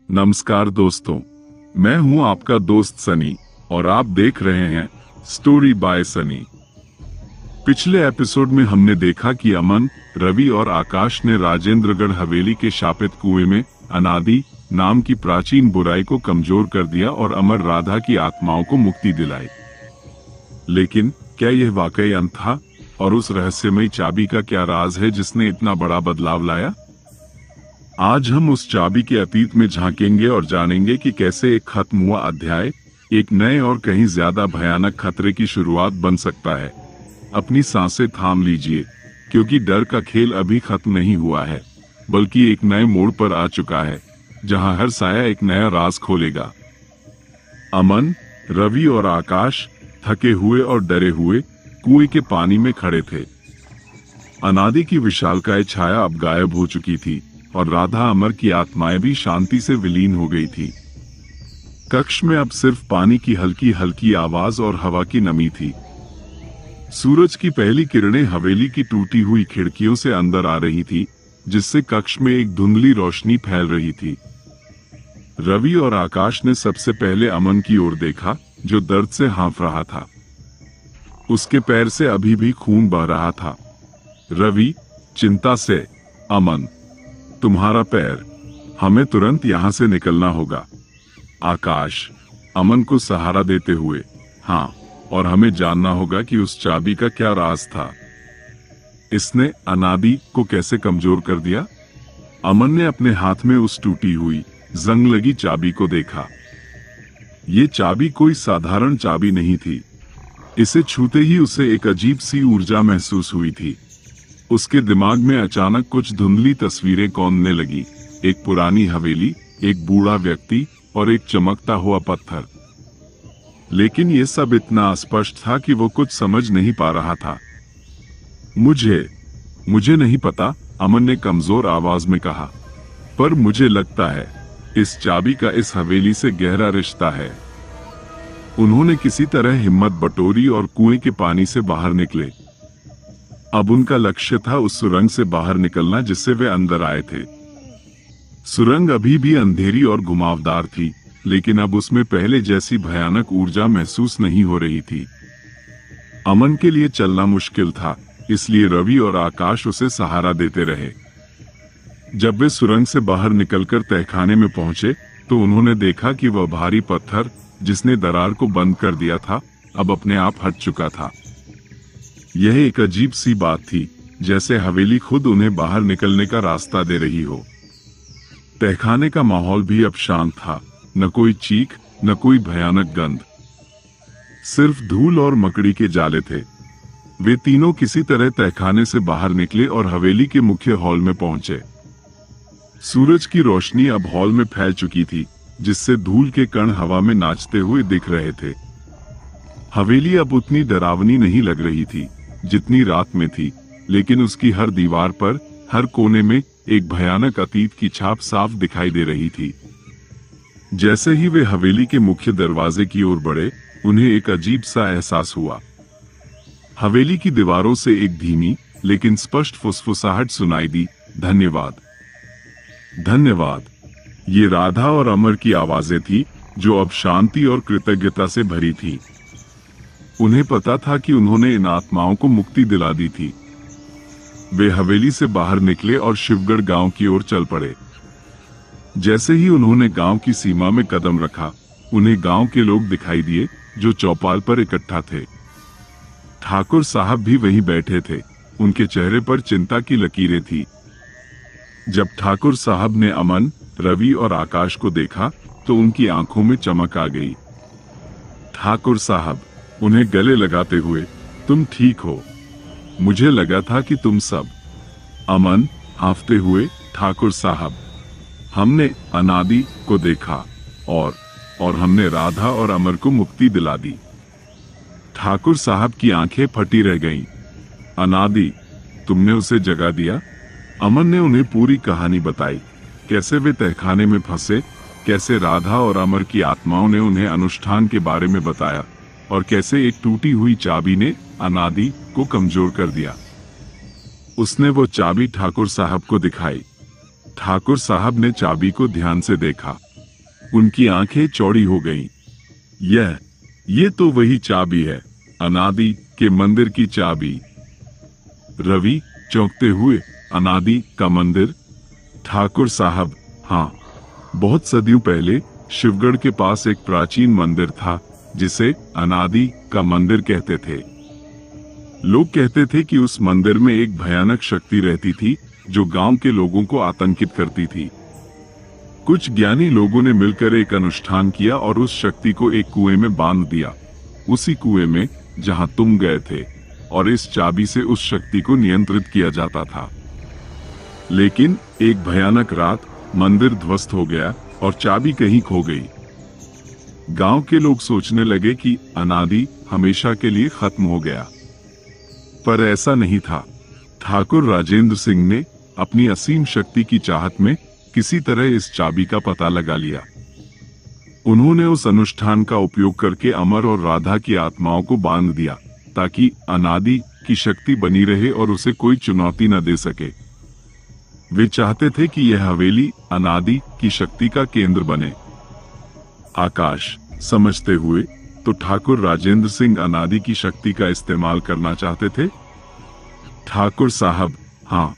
नमस्कार दोस्तों, मैं हूं आपका दोस्त सनी और आप देख रहे हैं स्टोरी बाय सनी। पिछले एपिसोड में हमने देखा कि अमन, रवि और आकाश ने राजेंद्रगढ़ हवेली के शापित कुएं में अनादि नाम की प्राचीन बुराई को कमजोर कर दिया और अमर राधा की आत्माओं को मुक्ति दिलाई। लेकिन क्या यह वाकई अंत था और उस रहस्यमयी चाबी का क्या राज है जिसने इतना बड़ा बदलाव लाया? आज हम उस चाबी के अतीत में झांकेंगे और जानेंगे कि कैसे एक खत्म हुआ अध्याय एक नए और कहीं ज्यादा भयानक खतरे की शुरुआत बन सकता है। अपनी सांसें थाम लीजिए, क्योंकि डर का खेल अभी खत्म नहीं हुआ है, बल्कि एक नए मोड़ पर आ चुका है, जहां हर साया एक नया राज खोलेगा। अमन, रवि और आकाश थके हुए और डरे हुए कुएं के पानी में खड़े थे। अनादि की विशालकाय छाया अब गायब हो चुकी थी और राधा अमर की आत्माएं भी शांति से विलीन हो गई थी। कक्ष में अब सिर्फ पानी की हल्की हल्की आवाज और हवा की नमी थी। सूरज की पहली किरणें हवेली की टूटी हुई खिड़कियों से अंदर आ रही थी, जिससे कक्ष में एक धुंधली रोशनी फैल रही थी। रवि और आकाश ने सबसे पहले अमन की ओर देखा, जो दर्द से हाँफ रहा था। उसके पैर से अभी भी खून बह रहा था। रवि चिंता से, अमन, तुम्हारा पैर, हमें तुरंत यहां से निकलना होगा। आकाश अमन को सहारा देते हुए, हाँ, और हमें जानना होगा कि उस चाबी का क्या राज था। इसने अनादि को कैसे कमजोर कर दिया? अमन ने अपने हाथ में उस टूटी हुई जंग लगी चाबी को देखा। ये चाबी कोई साधारण चाबी नहीं थी। इसे छूते ही उसे एक अजीब सी ऊर्जा महसूस हुई थी। उसके दिमाग में अचानक कुछ धुंधली तस्वीरें कौंधने लगी। एक पुरानी हवेली, एक बूढ़ा व्यक्ति और एक चमकता हुआ पत्थर। लेकिन यह सब इतना अस्पष्ट था कि वो कुछ समझ नहीं पा रहा था। मुझे नहीं पता, अमन ने कमजोर आवाज में कहा, पर मुझे लगता है इस चाबी का इस हवेली से गहरा रिश्ता है। उन्होंने किसी तरह हिम्मत बटोरी और कुएं के पानी से बाहर निकले। अब उनका लक्ष्य था उस सुरंग से बाहर निकलना जिससे वे अंदर आए थे। सुरंग अभी भी अंधेरी और घुमावदार थी, लेकिन अब उसमें पहले जैसी भयानक ऊर्जा महसूस नहीं हो रही थी। अमन के लिए चलना मुश्किल था, इसलिए रवि और आकाश उसे सहारा देते रहे। जब वे सुरंग से बाहर निकलकर तहखाने में पहुंचे, तो उन्होंने देखा कि वह भारी पत्थर, जिसने दरार को बंद कर दिया था, अब अपने आप हट चुका था। यह एक अजीब सी बात थी, जैसे हवेली खुद उन्हें बाहर निकलने का रास्ता दे रही हो। तहखाने का माहौल भी अब शांत था, न कोई चीख, न कोई भयानक गंध, सिर्फ धूल और मकड़ी के जाले थे। वे तीनों किसी तरह तहखाने से बाहर निकले और हवेली के मुख्य हॉल में पहुंचे। सूरज की रोशनी अब हॉल में फैल चुकी थी, जिससे धूल के कण हवा में नाचते हुए दिख रहे थे। हवेली अब उतनी डरावनी नहीं लग रही थी जितनी रात में थी, लेकिन उसकी हर दीवार पर, हर कोने में एक भयानक अतीत की छाप साफ दिखाई दे रही थी। जैसे ही वे हवेली के मुख्य दरवाजे की ओर बढ़े, उन्हें एक अजीब सा एहसास हुआ। हवेली की दीवारों से एक धीमी लेकिन स्पष्ट फुसफुसाहट सुनाई दी, धन्यवाद, धन्यवाद। ये राधा और अमर की आवाजें थी, जो अब शांति और कृतज्ञता से भरी थी। उन्हें पता था कि उन्होंने इन आत्माओं को मुक्ति दिला दी थी। वे हवेली से बाहर निकले और शिवगढ़ गांव की ओर चल पड़े। जैसे ही उन्होंने गांव की सीमा में कदम रखा, उन्हें गांव के लोग दिखाई दिए, जो चौपाल पर इकट्ठा थे। ठाकुर साहब भी वहीं बैठे थे। उनके चेहरे पर चिंता की लकीरें थी। जब ठाकुर साहब ने अमन, रवि और आकाश को देखा, तो उनकी आंखों में चमक आ गई। ठाकुर साहब, उन्हें गले लगाते हुए, तुम ठीक हो? मुझे लगा था कि तुम सब। अमन हांफते हुए, ठाकुर साहब, हमने अनादि को देखा और हमने राधा और अमर को मुक्ति दिला दी। ठाकुर साहब की आंखें फटी रह गईं। अनादि, तुमने उसे जगा दिया? अमन ने उन्हें पूरी कहानी बताई, कैसे वे तहखाने में फंसे, कैसे राधा और अमर की आत्माओं ने उन्हें अनुष्ठान के बारे में बताया, और कैसे एक टूटी हुई चाबी ने अनादि को कमजोर कर दिया। उसने वो चाबी ठाकुर साहब को दिखाई। ठाकुर साहब ने चाबी को ध्यान से देखा उनकी आंखें चौड़ी हो गईं। ये तो वही चाबी है, अनादि के मंदिर की चाबी। रवि चौंकते हुए, अनादि का मंदिर? ठाकुर साहब, हाँ, बहुत सदियों पहले शिवगढ़ के पास एक प्राचीन मंदिर था जिसे अनादि का मंदिर कहते थे। लोग कहते थे कि उस मंदिर में एक भयानक शक्ति रहती थी जो गांव के लोगों को आतंकित करती थी। कुछ ज्ञानी लोगों ने मिलकर एक अनुष्ठान किया और उस शक्ति को एक कुएं में बांध दिया, उसी कुएं में जहां तुम गए थे, और इस चाबी से उस शक्ति को नियंत्रित किया जाता था। लेकिन एक भयानक रात मंदिर ध्वस्त हो गया और चाबी कहीं खो गई। गांव के लोग सोचने लगे कि अनादि हमेशा के लिए खत्म हो गया, पर ऐसा नहीं था। ठाकुर राजेंद्र सिंह ने अपनी असीम शक्ति की चाहत में किसी तरह इस चाबी का पता लगा लिया। उन्होंने उस अनुष्ठान का उपयोग करके अमर और राधा की आत्माओं को बांध दिया ताकि अनादि की शक्ति बनी रहे और उसे कोई चुनौती न दे सके। वे चाहते थे कि यह हवेली अनादि की शक्ति का केंद्र बने। आकाश समझते हुए, तो ठाकुर राजेंद्र सिंह अनादि की शक्ति का इस्तेमाल करना चाहते थे? ठाकुर साहब, हाँ,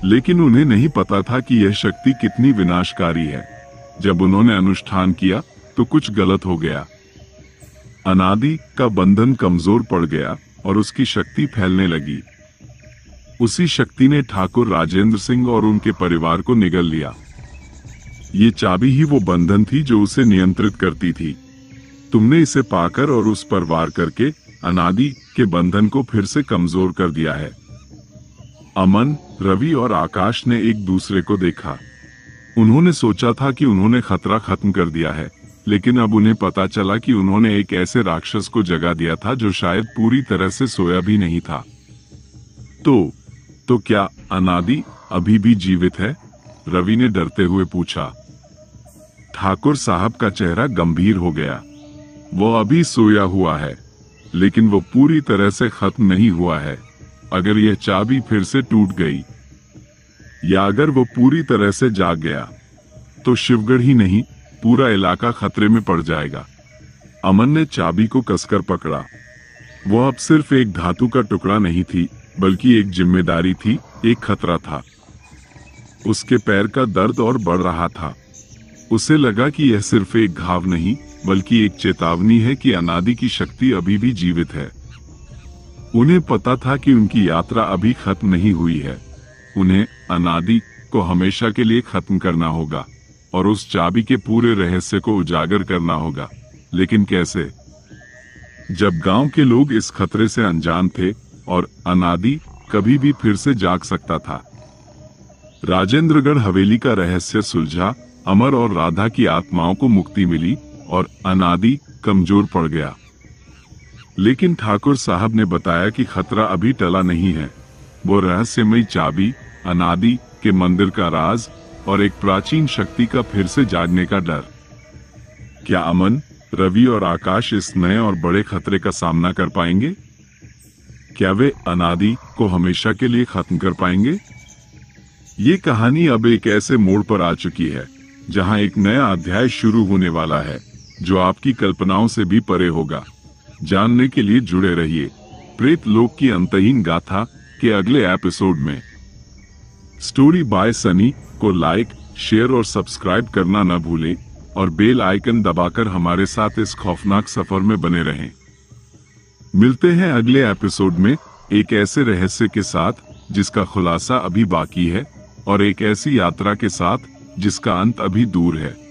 लेकिन उन्हें नहीं पता था कि यह शक्ति कितनी विनाशकारी है। जब उन्होंने अनुष्ठान किया तो कुछ गलत हो गया। अनादि का बंधन कमजोर पड़ गया और उसकी शक्ति फैलने लगी। उसी शक्ति ने ठाकुर राजेंद्र सिंह और उनके परिवार को निगल लिया। ये चाबी ही वो बंधन थी जो उसे नियंत्रित करती थी। तुमने इसे पाकर और उस पर वार करके अनादि के बंधन को फिर से कमजोर कर दिया है। अमन, रवि और आकाश ने एक दूसरे को देखा। उन्होंने सोचा था कि उन्होंने खतरा खत्म कर दिया है, लेकिन अब उन्हें पता चला कि उन्होंने एक ऐसे राक्षस को जगा दिया था जो शायद पूरी तरह से सोया भी नहीं था। तो क्या अनादि अभी भी जीवित है? रवि ने डरते हुए पूछा। ठाकुर साहब का चेहरा गंभीर हो गया। वो अभी सोया हुआ है, लेकिन वो पूरी तरह से खत्म नहीं हुआ है। अगर यह चाबी फिर से टूट गई या अगर वो पूरी तरह से जाग गया तो शिवगढ़ ही नहीं, पूरा इलाका खतरे में पड़ जाएगा। अमन ने चाबी को कसकर पकड़ा। वो अब सिर्फ एक धातु का टुकड़ा नहीं थी, बल्कि एक जिम्मेदारी थी, एक खतरा था। उसके पैर का दर्द और बढ़ रहा था। उसे लगा कि यह सिर्फ एक घाव नहीं, बल्कि एक चेतावनी है कि अनादि की शक्ति अभी भी जीवित है। उन्हें पता था कि उनकी यात्रा अभी खत्म नहीं हुई है। उन्हें अनादि को हमेशा के लिए खत्म करना होगा और उस चाबी के पूरे रहस्य को उजागर करना होगा। लेकिन कैसे? जब गांव के लोग इस खतरे से अनजान थे और अनादि कभी भी फिर से जाग सकता था। राजेंद्रगढ़ हवेली का रहस्य सुलझा, अमर और राधा की आत्माओं को मुक्ति मिली और अनादि कमजोर पड़ गया। लेकिन ठाकुर साहब ने बताया कि खतरा अभी टला नहीं है। वो रहस्यमयी चाबी, अनादि के मंदिर का राज और एक प्राचीन शक्ति का फिर से जागने का डर। क्या अमन, रवि और आकाश इस नए और बड़े खतरे का सामना कर पाएंगे? क्या वे अनादि को हमेशा के लिए खत्म कर पाएंगे? ये कहानी अब एक ऐसे मोड़ पर आ चुकी है जहां एक नया अध्याय शुरू होने वाला है जो आपकी कल्पनाओं से भी परे होगा। जानने के लिए जुड़े रहिए प्रेत लोक की अंतहीन गाथा के अगले एपिसोड में। स्टोरी बाय सनी को लाइक, शेयर और सब्सक्राइब करना न भूलें और बेल आइकन दबाकर हमारे साथ इस खौफनाक सफर में बने रहें। मिलते हैं अगले एपिसोड में एक ऐसे रहस्य के साथ जिसका खुलासा अभी बाकी है और एक ऐसी यात्रा के साथ जिसका अंत अभी दूर है।